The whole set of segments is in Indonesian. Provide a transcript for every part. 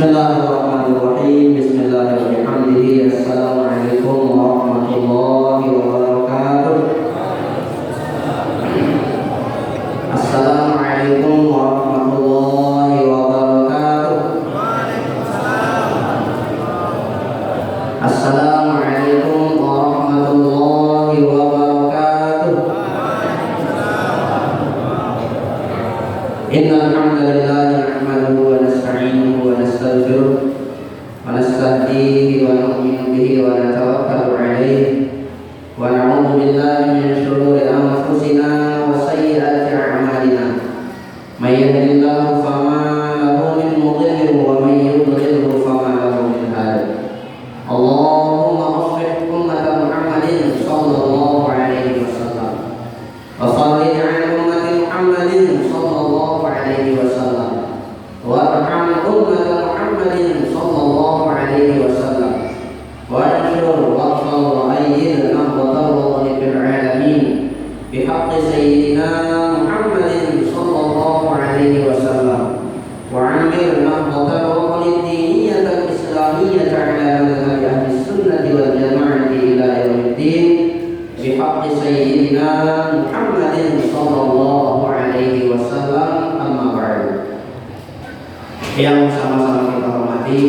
Bismillahirrahmanirrahim. Bismillahirrahmanirrahim. Assalamualaikum warahmatullahi wabarakatuh. Assalamualaikum warahmatullahi wabarakatuh. Assalamualaikum warahmatullahi wabarakatuh. Innal hamdalillah nahmaduhu wa nasta'inuhu wa nastaghfiruh wa nastahdihi wa nu'minu bihi wa natawakkalu 'alaihi wa na'udzu billahi min shururi anfusina wa sayyiati a'malina. May yahdihillahu fama lahu min mudillin wa may yudlilhu fama lahu min hadi. Allahumma ashrif ummata Muhammadin sallallahu alaihi wasallam wa salli 'ala ummati Muhammadin sallallahu alaihi wasallam warham ummata Muhammadin sallallahu alaihi wasallam wanshur waqfal wa ayyid nahdatal fil alamin bihaqqi sayyidina Muhammadin sallallahu alaihi wasallam wa amir nahdatal diniyat al-islamiyyah ala madhhab ahli sunnah wal jamaah ila yaumiddin bihaqqi sayyidina Muhammadin sallallahu alaihi wasallam. Amma ba'du. Yang sama-sama kita hormati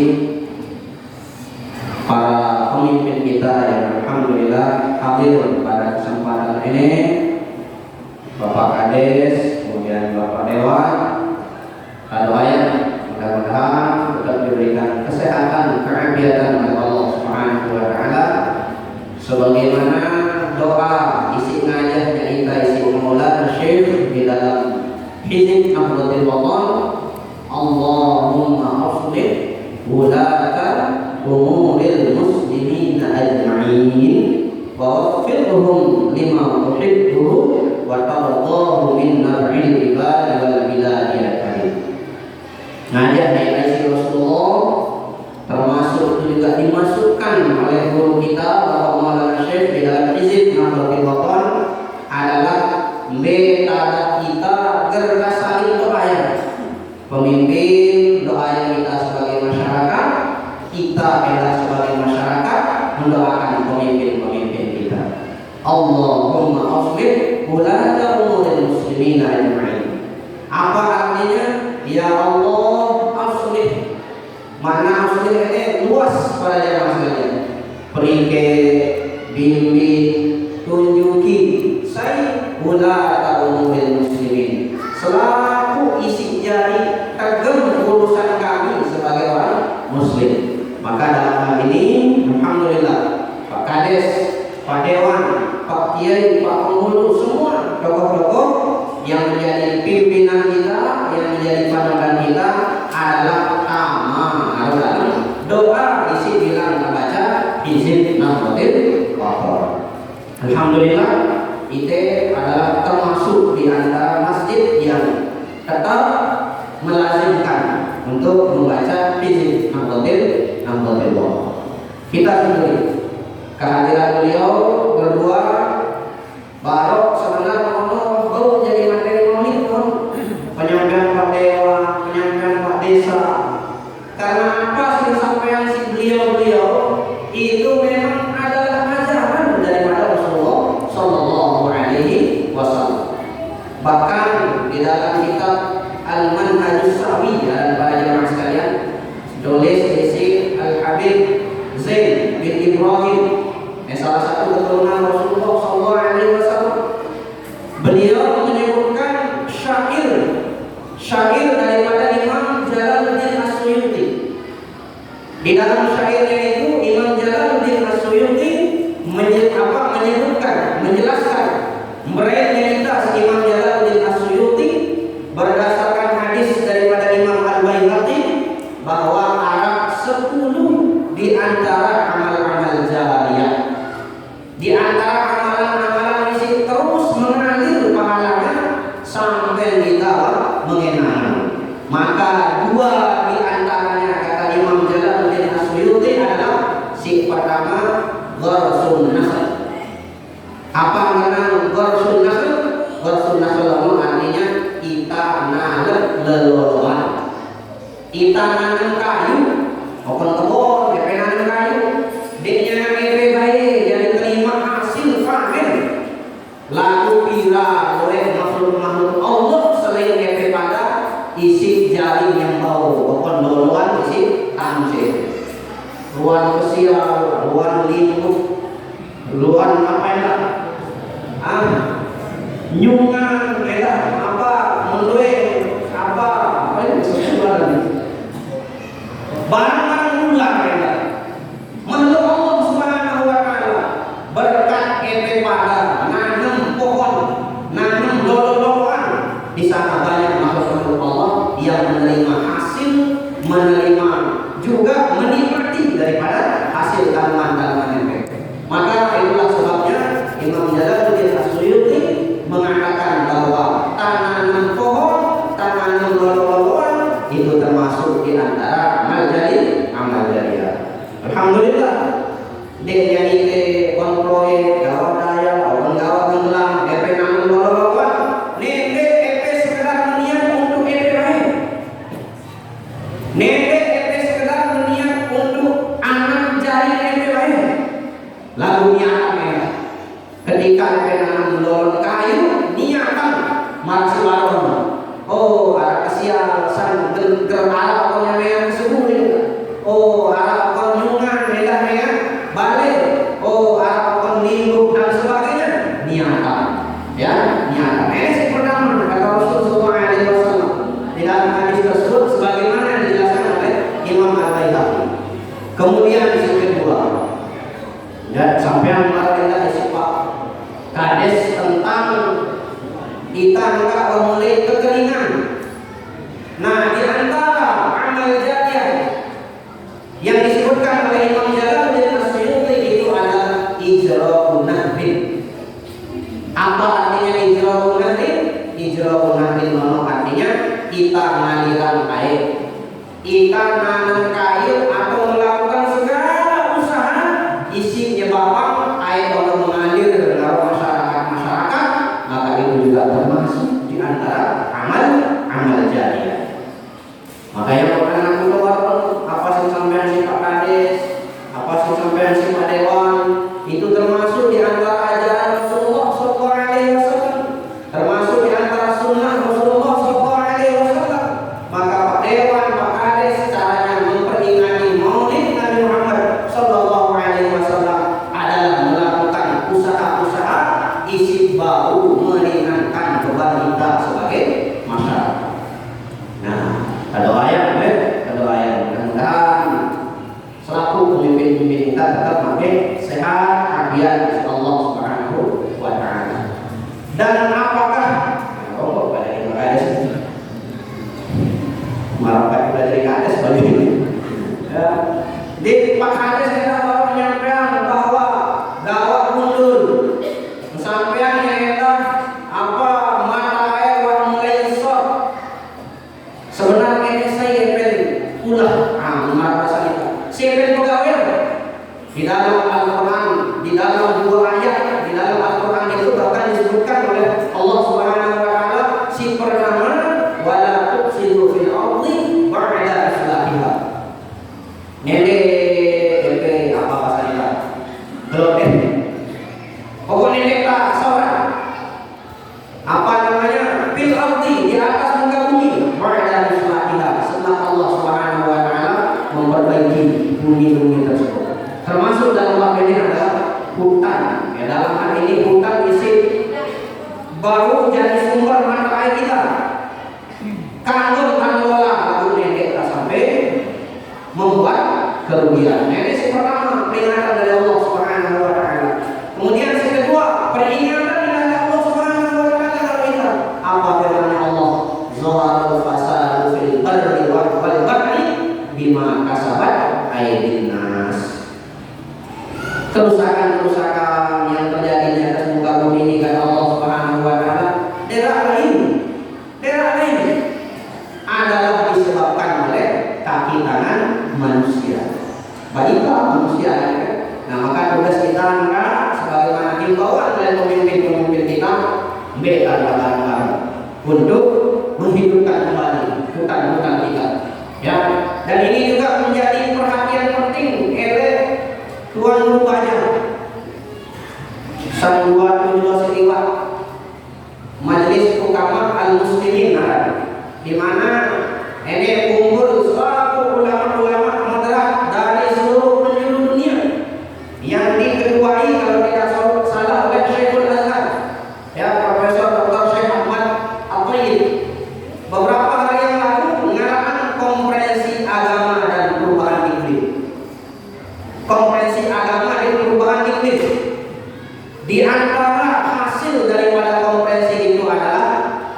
para pemimpin kita yang alhamdulillah hadir pada kesempatan ini, Bapak Kades, kemudian Bapak Dewan, doayan mudah-mudahan tetap diberikan kesehatan, keafiatan oleh Allah Subhanahu wa taala sebagaimana doa isi ngajahnya kita isi Maulana Syekh di dalam Hizib Nahdlatul Watan, Allahumma aslih wulata umuril muslimina ajma'in wa waffirhum lima tuhibbu wa tardahu min nab'il ibad wal bilad ya karim. Ngajak dari Rasulullah termasuk juga dimasukkan oleh guru kita Bapak Maulana Syekh di dalam Hizib Nahdlatul Watan adalah metode kita agar saling doa. Pemimpin doa yang kita sebagai masyarakat, kita sebagai masyarakat mendoakan pemimpin-pemimpin kita. Allahumma aslih wulata umuril muslimina ajma'in. Apa artinya? Ya Allah aslih. Mana aslih ini luas pada jamaah sekalian. Peringke, bimbing, tunjuki saya wulata umuril muslimin. Selaku isi jari kagem urusan kami sebagai orang muslim. Maka dalam hal ini alhamdulillah Pak Kades, Pak Dewan, Pak Kiai, Pak Penghulu, semua tokoh-tokoh yang menjadi pimpinan kita, yang menjadi panutan kita adalah adalah doa isi bilang membaca Hizib Nahdlatul Watan. Alhamdulillah itu adalah termasuk di antara masjid yang tetap melazimkan untuk membaca Hizib Nahdlatul Watan. Kita sendiri kehadiran beliau berdua barok sebenarnya bau jadi materi maulid, penyampaian Pak Dewa, penyampaian Pak Desa. Karena apa sih sampaian si beliau itu memang adalah ajaran daripada Rasulullah Sallallahu Alaihi Wasallam. Bahkan di dalam kitab Al-Manhajus Sawi dan para jemaah sekalian tulis isi Al-Habib Zain bin Ibrahim, salah satu keturunan Rasulullah Sallallahu Alaihi Wasallam. Beliau menyebutkan syair daripada Imam Jalaluddin As-Suyuti. Di dalam syairnya itu Imam Jalaluddin As-Suyuti menjelaskan merealitas Imam Jalaluddin As-Suyuti berdasarkan hadis daripada Imam Al-Baihaqi bahwa ada 10 di antara amal-amal jariyah, di antara amalan-amalan isi terus mengalir pahalanya sampai kita mengenal. Maka 2 di antaranya kata Imam Jalaluddin As-Suyuti adalah si pertama gharsun nakhl. Apa makna gharsun nakhl? Gharsun nakhl artinya kita nalar leloloan. Kita kita nanam kayu, open kebun, DP nanam kayu, deknya DP baik, jadi terima hasil panen. Lalu pira oleh makhluk-makhluk Allah selain DP pada isi jaring yang bau, open doluan isi tamse, luan kesial, luan lingkup, luan apa ya? Nyungan, apa mendoe, apa ini sesuatu lagi. Barang-barang ular ya. Makhluk Allah Subhanahu wa taala berkat ente pada nanam pohon, nanam lolo-loloan, di sana banyak makhluk Allah yang menerima hasil, menerima juga menikmati daripada hasil tanaman-tanaman ente. Maka itulah sebabnya Imam Jalaluddin As-Suyuti mengatakan bahwa tanaman pohon, tanaman lolo-loloan itu termasuk di antara amal jariah. Alhamdulillah. Deknya ite kontrol gawat daya, orang gawat tenggelam, DP nanam lolo-loloan. Nende DP sekedar berniat untuk DP lain. Nende DP sekedar berniat untuk anak jari DP lain. Lalu niatnya ketika DP nanam lolo kayu, niatan masih lawan. Oh, ada kesial san gerala punya yang sebut. Oh, ada kunjungan bedanya balik. Oh, ada penlingkup dan sebagainya. Niatan, ya, niatan. Ini sih pertama kata Rasulullah SAW di dalam hadis tersebut sebagaimana yang dijelaskan oleh Imam Al-Baihaqi. Kemudian yang kedua, ya, sampai yang kita disebut kades tentang kita enggak memulai kekeringan. Nah, di antara amal jariah yang disebutkan oleh Imam Jalaluddin As-Suyuti itu adalah ijra'un nahdin. Apa artinya ijra'un nahdin? Ijra'un nahdin artinya kita mengalirkan air, kita nanam kayu atau melakukan segala usaha isi nyebabkan air kalau mengalir ke masyarakat, maka itu juga termasuk di antara amal jariah. Maka yang pernah aku keluar apa sih sampean si Pak Kades, apa sih sampean si Pak Dewan, itu termasuk di antara ajaran Rasulullah SAW, termasuk di antara sunnah Rasulullah SAW. Maka Pak Dewan, Pak Kades caranya memperingati Maulid Nabi Muhammad SAW adalah melakukan usaha-usaha isi bau meringankan beban kita sebagai masyarakat. Nah, ada ayat, mudah-mudahan selaku pemimpin-pemimpin kita tetap makin sehat, afiat Allah Subhanahu wa taala. Dan apakah pada ilmu kades marapat kita dari kades bagi ya, di Pak Kades kita baru menyampaikan bahwa dakwah mundur sampean kita apa mata air yang mulai sok sebenarnya saya ulah marasa kita. Siapa pegawai di dalam Al-Quran, di dalam dua ayat di dalam Al-Quran itu bahkan disebutkan oleh Allah Subhanahu wa taala si pertama wala tufsidu fil ardi ba'da islahiha. Nele apa bahasanya? Global. Pokoknya kita seorang apa namanya? Fil ardi di atas muka bumi ba'da islahiha. Setelah Allah Subhanahu wa taala memperbaiki bumi-bumi tersebut. Termasuk dalam bab ini adalah hutan. Ya, dalam hal ini hutan isi baru jadi sumber mata air kita. Kalau tanpa lalu nenek sampai membuat kerugian. Ini yang pertama peringatan dari Allah Subhanahu wa taala. Kemudian yang kedua peringatan dari Allah Subhanahu wa taala kepada kita. Apa firman Allah? Zaharul fasadu fil barri wal bahri bima kasabat aydin nas. Kerusakan-kerusakan yang terjadi di atas muka bumi ini kata Allah Subhanahu wa taala, daerah lain adalah disebabkan oleh kaki tangan manusia. Baiklah manusia ya. Nah, maka tugas kita sebagaimana himbauan oleh pemimpin-pemimpin kita, untuk menghidupkan kembali hutan-hutan kita. Ya, Dan ini juga menjadi perhatian penting oleh Tuan Guru Banyak Sanduan Siliwa Majelis Ukama Al-Muslimin, di mana ini kumpul suatu ulama-ulama moderat dari seluruh penjuru dunia yang diketuai kalau tidak salah oleh Syekhul Azhar, ya, Profesor Dr. Syekh Ahmad Al-Tayyib. Beberapa hari yang lalu mengadakan konferensi agama dan perubahan iklim. Konferensi agama dan perubahan iklim. Di antara hasil daripada konferensi itu adalah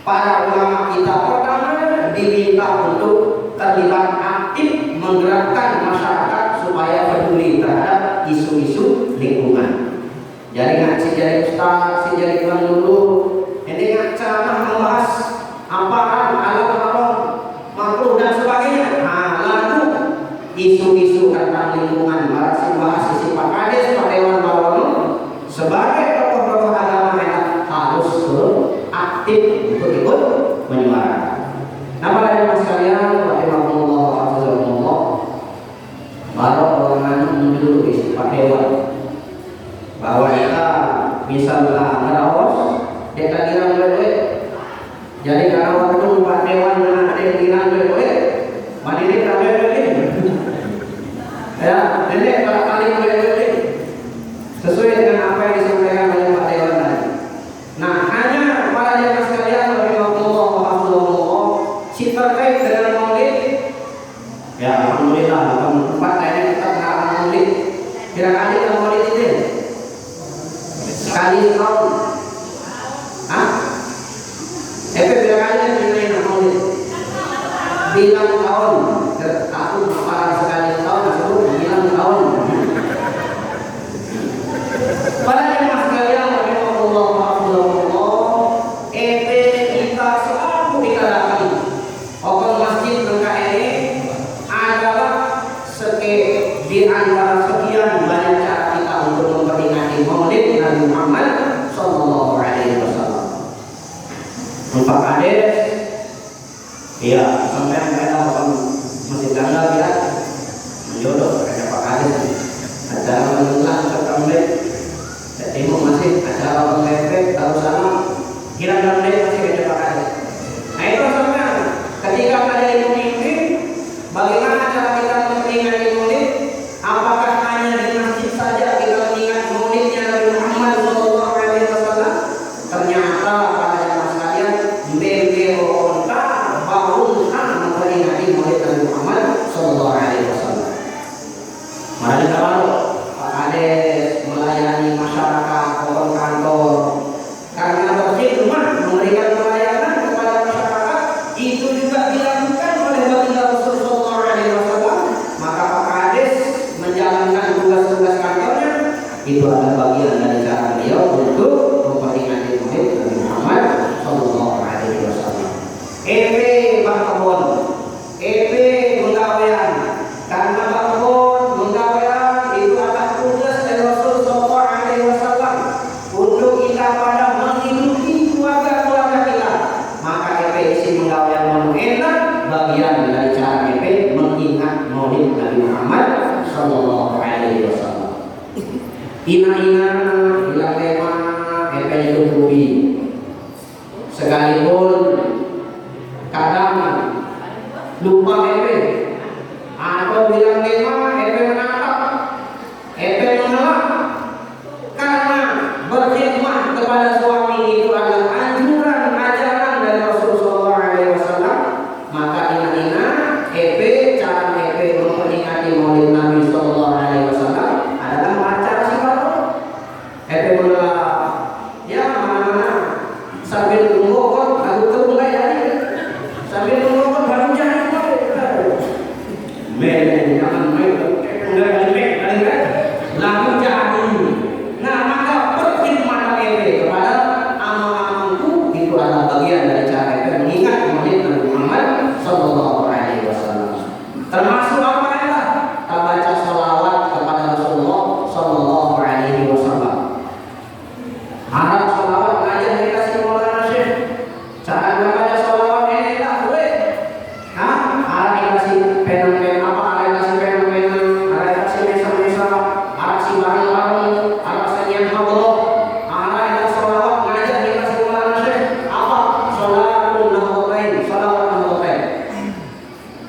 para ulama kita pertama diminta untuk terlibat aktif menggerakkan masyarakat supaya peduli terhadap isu-isu lingkungan. Jadi ngaji jadi ustaz, jadi tuan dulu, ini ceramah membahas apa alam haram, makruh dan sebagainya. Nah, lalu isu-isu tentang lingkungan bahas isi Pak Kades, Pak Dewan Bawono sebagai tokoh-tokoh agama yang harus aktif untuk ikut menyuarakan. Nah, para jemaah sekalian, rahimahumullah wa hafizahumullah, baru orang menuju isi Pak Dewan bahwa kita bisa ngerawas dia kira duit. Jadi kalau waktu Pak Dewan ada yang kira duit, mandiri tak duit. Ya, jadi kalau kali duit sesuai dengan apa yang disampaikan oleh Pak Dewan tadi. Nah, hanya para jemaah sekalian, rahimahumullah wa hafizahumullah, si terkait dengan maulid, ya alhamdulillah, tempat lainnya kita mengarang maulid. Kira-kira dalam maulid itu sekali tahun. Hah? Berapa kali kita maulid? Bilang tahun. Aku para sekali tahun, aku bilang tahun. Para jemaah sekalian, rahimahullah wa hafizahumullah, kita selalu dikatakan Okon Masjid Lengkah ini adalah di antara sekian banyak cara kita untuk memperingati maulid Nabi Muhammad sallallahu alaihi wasallam. Pak Kades, iya, sampai mereka masih tanggal ya, menjodoh ada Pak Kades. Acara menengah ke timur masih acara mengepek tahu sama kira masih ada Pak Kades. Nah itu sampai ketika ada yang memimpin, bagaimana cara kita memperingati maulid? Apakah hanya di masjid saja kita mengingat maulidnya Nabi Muhammad sallallahu alaihi wasallam? Ternyata pada jemaah sekalian, beberonta bangunkan memperingati maulid Nabi Muhammad sallallahu alaihi wasallam. Mari kalau Pak Kades melayani masyarakat, orang kantor, karena bersih rumah memberikan pelayanan kepada masyarakat, itu juga dilakukan oleh baginda Rasulullah SAW. Maka Pak Kades menjalankan tugas-tugas kantornya, itu adalah bagian dari cara beliau untuk memperingati maulid Nabi Muhammad sallallahu alaihi wasallam. Bakabon, penggawean, karena bakabon menggawean itu adalah tugas dari Rasul sallallahu alaihi wasallam untuk kita pada menghidupi keluarga-keluarga kita. Maka isi menggawean enak bagian dari cara mengingat maulid Nabi Muhammad sallallahu alaihi wasallam. Ina-ina bilang tema ditutupi. Sekalipun kadang lupa atau bilang tema menatap, mengelak, karena berkhidmat kepada suami itu adalah anjuran ajaran dari Rasulullah SAW. Maka ina-ina cara memperingati maulid Nabi Sallallahu Alaihi Wasallam adalah baca sifat mengelak, ya mana-mana sambil tunggu kok lagu terulai hari sambil tunggu kok baru jadi jangan main lagu jadi. Nah, maka berkhidmat kepada amal-amalku itu adalah bagian dari cara mengingat maulid Nabi Muhammad sallallahu alaihi wasallam. Termasuk apa ya? Kita baca sholawat kepada Rasulullah sallallahu alaihi wasallam. Harap sholawat ngajar kita si Maulana Syekh. Cara membaca sholawat ini tak boleh. Harap kita si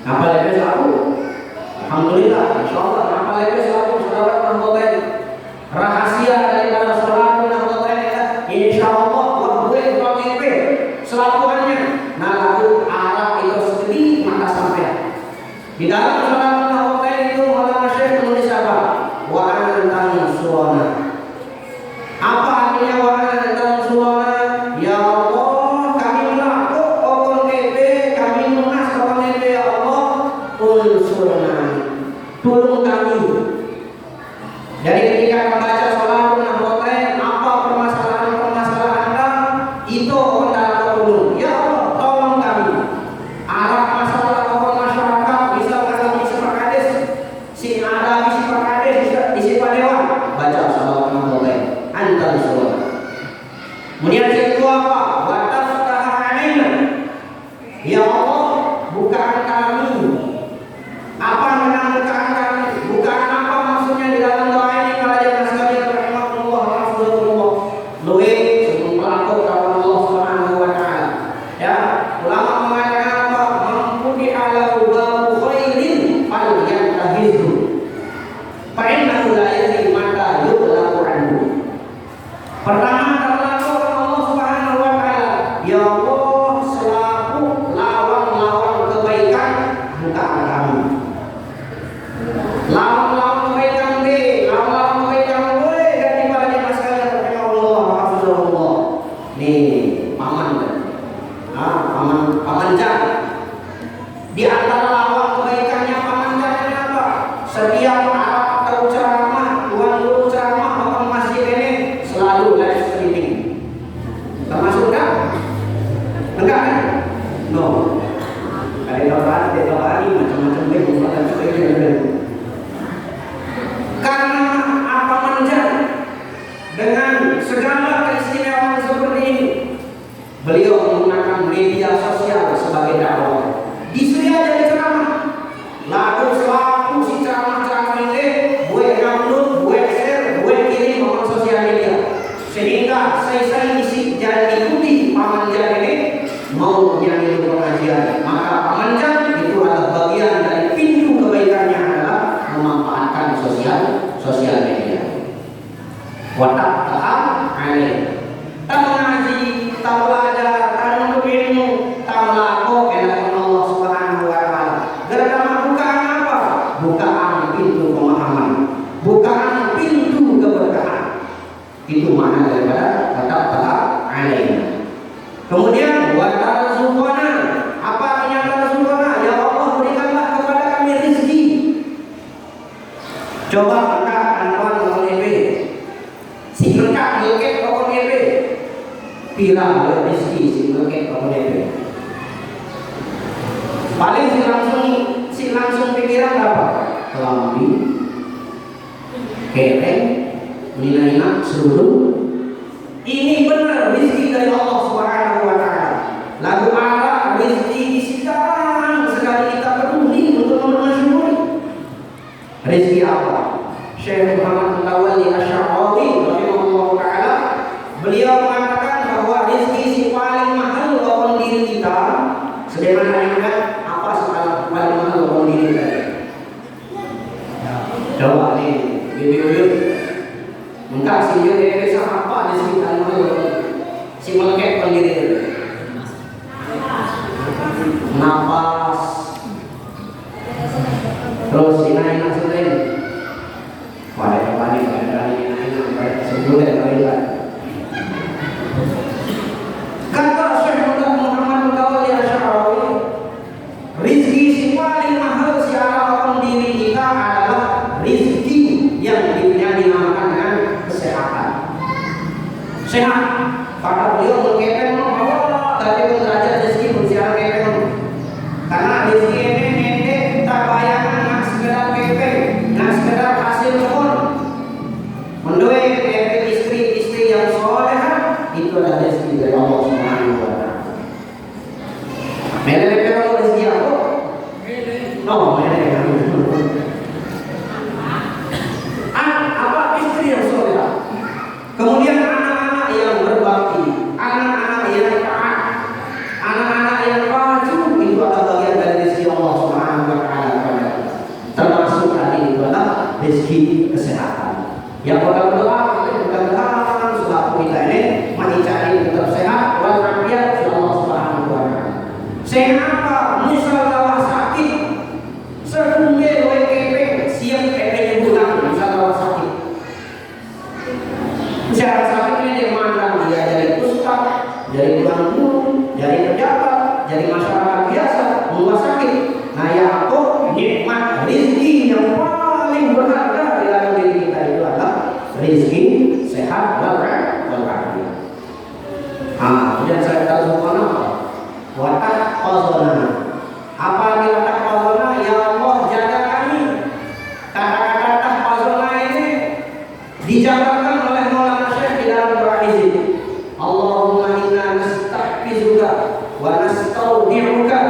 Ngapal lepe selalu. Alhamdulillah, insyaallah ngapal lepe selalu saudara penonton. Rahasia daripada salat penonton insyaallah wa boleh lepe selaluannya. Nah, lalu Arab itu sedikit maka sampai. Di dalam salat penonton itu Maulana Syekh menulis apa? Wa antan suwana. Apa artinya wa antan suwana? Ya Allah, kami melakukan okon lepe, kami lunas okon lepe ya Allah. Unsurna, tolong kami. Jadi ketika membaca salat menanggotai apa permasalahan Anda, itu anda tolong. Ya Allah, tolong kami. Arah masalah apa masyarakat, bisa mengalami sepakades, si ada isi pakades, isi padewan. Baca salat menanggotai. Anda usul. Kemudian yang kedua apa? Wataftaha alaina. Ya Allah, bukaan kami. Apa menambukan kami? Bukan apa maksudnya di dalam doa ini para jemaah sekalian rahimahullah wa hafizahullah. Luwe sebelum pelaku kawan Allah Subhanahu wa taala. Ya, ulama mengatakan apa? Mampu di ala babu khairin fal yantahizu. Fa innahu la yadri mata yudlaku anhu. Pertama terlaku Allah Subhanahu wa taala. Ya Allah, selaku lawan-lawan kebaikan bukaan kami. Lawan-lawan kebaikan B, lawan-lawan kebaikan W, dan para jemaah sekalian rahimahullah wa hafizahullah. Nih, paman kan? Paman Jan. Di antara lawan kebaikannya paman Jan ini apa? Setiap Arab terceramah, tuan guru ceramah bahkan masjid ini selalu live streaming. Termasuk enggak? Enggak kan? No. Ada kabar macam-macam bukan sebagainya. Karena apa manjat dengan segala keistimewaan seperti ini, beliau menggunakan media sosial sebagai dakwah. Disuruh jadi ceramah, lalu selaku si ceramah ini, gue download, gue share, gue kirim ke sosial media, sehingga saya isi dan ikuti pamanjan ini mau menjadi pengajian. Maka pamanjan itu adalah bagian dari pintu kebaikannya adalah memanfaatkan sosial media. Watak ta'am alaih. Tak mengaji, tak belajar, tak menuntut ilmu, tak melakukan kehendak Allah Subhanahu wa taala. Gara-gara bukaan apa? Bukaan pintu pemahaman, bukaan pintu keberkahan. Itu makna daripada watak ta'am alaih. Kemudian watak subhana. Apa artinya watak subhana? Ya Allah, berikanlah kepada kami rezeki. Coba angkat antuan okon EP. Si lengkap lengkap okon EP. Pira rezeki si lengkap okon EP. Paling si langsung pikiran apa? Kelambi, kereng, nina seluruh. Ini benar rezeki dari Allah Subhanahu wa taala. Lagu arah rezeki sekarang sekali kita peduli untuk mensyukuri. Rezeki apa? Syekh Muhammad Mutawalli Asy-Sya'rawi rahimahullah taala, beliau mengatakan bahwa rezeki si paling mahal lawan diri kita. Sebagaimana yang apa paling mahal lawan diri kita? Coba nih, video enggak sih dia bisa apa di sini kan si melengkap pendiri napas terus inain maksudnya pada kembali sebulan kali kata Syekh Muhammad Mutawalli Asy-Sya'rawi, rizki si paling mahal secara pendiri kita adalah rizki yang dinamakan dengan kesehatan. Sehat. Kata beliau mengkepeng bahwa tadi derajat rezeki bersiar kepeng. Karena rezeki ini tak bayangkan nak sekedar kepeng, nak sekedar hasil kebun. Mendoakan kepeng istri yang solehah itu adalah rezeki dari Allah Subhanahu wa taala. Mele kepeng rezeki apa? Oh, mele. Apa istri yang solehah? Kemudian anak-anak yang berbakti, anak-anak yang taat, anak-anak yang patuh, itu adalah bagian dari rezeki Allah Subhanahu rizki kesehatan. Yang kita berdoa, mudah-mudahan selaku kita ini masih cari tetap sehat walafiat Allah Subhanahu wa taala. Sehat apa? Misalnya sakit, sekunde WKP siap PP bulan misalnya sakit. Secara sakit ini dia mandang dia jadi ustaz, jadi tukang guru, jadi pejabat, jadi masyarakat biasa, rumah sakit. Nah, ya aku nikmat rizki yang paling berharga di dalam diri kita itu adalah rizki sehat walafiat. Kemudian saya tahu apa? Watak qazana. Apa arti watak qazana? Ya Allah jaga kami. Kata-kata tahfazana ini dijabarkan oleh Maulana Syekh di dalam doa izin. Allahumma inna nastahfizuka wa nastaudi'uka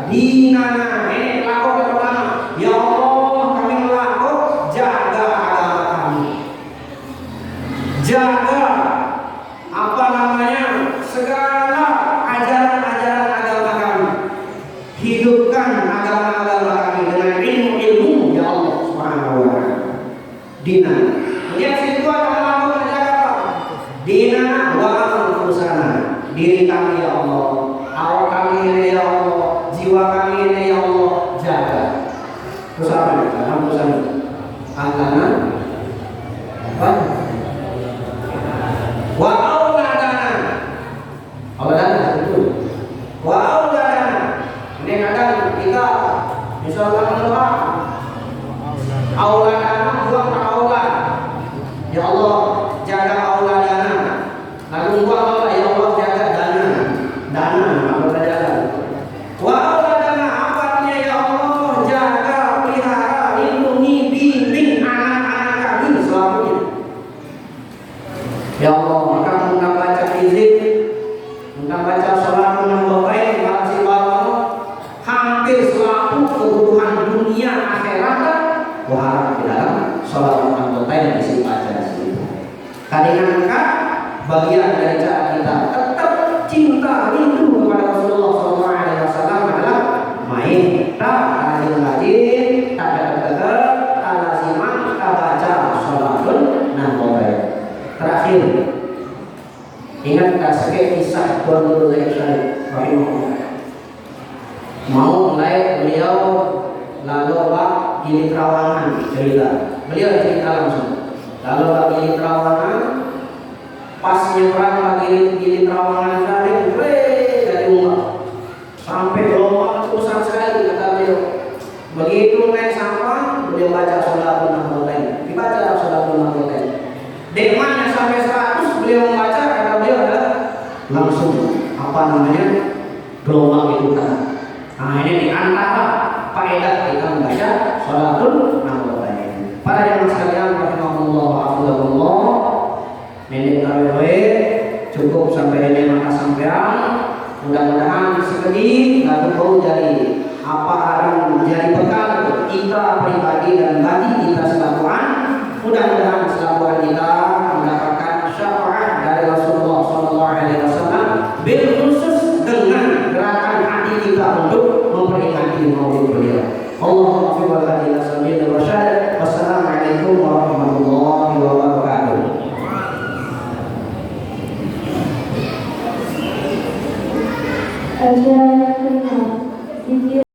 dinana. Ini lakon pertama. Ya Allah kami melakon jaga agama kami. Jaga apa namanya segala ajaran-ajaran agama kami. Hidupkan agama-agama kami dengan ilmu-ilmu ya Allah Subhanahu wa taala. Dina. Kemudian situ akan mampu menjaga apa? Dina wa anfusana. Diri kami ya Allah, awak kami ini ya Allah, jiwa kami ini ya Allah, jaga. Terus apa? Anfusana. Angkana apa? Wa auladana. Auladana itu. Wa auladana. Ini kadang kita misalkan berdoa auladana buang aulad. Ya Allah jaga auladana. Lalu buang aulad ya Allah jaga dana. Dana apa jaga? Wa auladana apa artinya ya Allah jaga pelihara lindungi bimbing anak-anak kami selamanya. Ya Allah maka kita baca izin, kita baca salat menambah baik makasih Allah hampir selalu kebutuhan dunia akhirat wah di dalam salat menambah baik isi baca di situ. Kadang-kadang bagian dari cara kita tetap cinta rindu kepada Rasulullah SAW adalah main tak rajin-rajin tak dekat-dekat tak laziman tak baca salat menambah baik. Terakhir, ingat tak sebagai kisah Tuan Guru Zaid Syarif rahimahullah. Mau mulai beliau lalu Pak Gili Trawangan cerita. Beliau cerita langsung. Lalu Pak Gili Trawangan pas nyebrang lagi Gili Trawangan dari rumah sampai gelombang besar sekali kata beliau. Begitu naik sampah beliau baca sholatul nafil. Dibaca sholatul nafil. Dekmannya sampai 100 beliau membaca kata beliau adalah langsung apa namanya gelombang itu kan. Nah ini diantara faedah kita membaca sholatul nafil. Para jemaah sekalian rahimahullah afdalullah menit tarawih cukup sampai ini maka sampean mudah-mudahan sedikit lalu bau jadi apa yang menjadi bekal kita pribadi dan bagi kita selakuan. Mudah-mudahan selakuan kita mendapatkan syafaat dari Rasulullah SAW bil khusus dengan gerakan hati kita untuk memperingati maulid beliau. Allahumma fi wa hadina sabil rasyad. Wassalamualaikum warahmatullahi wabarakatuh. Ajar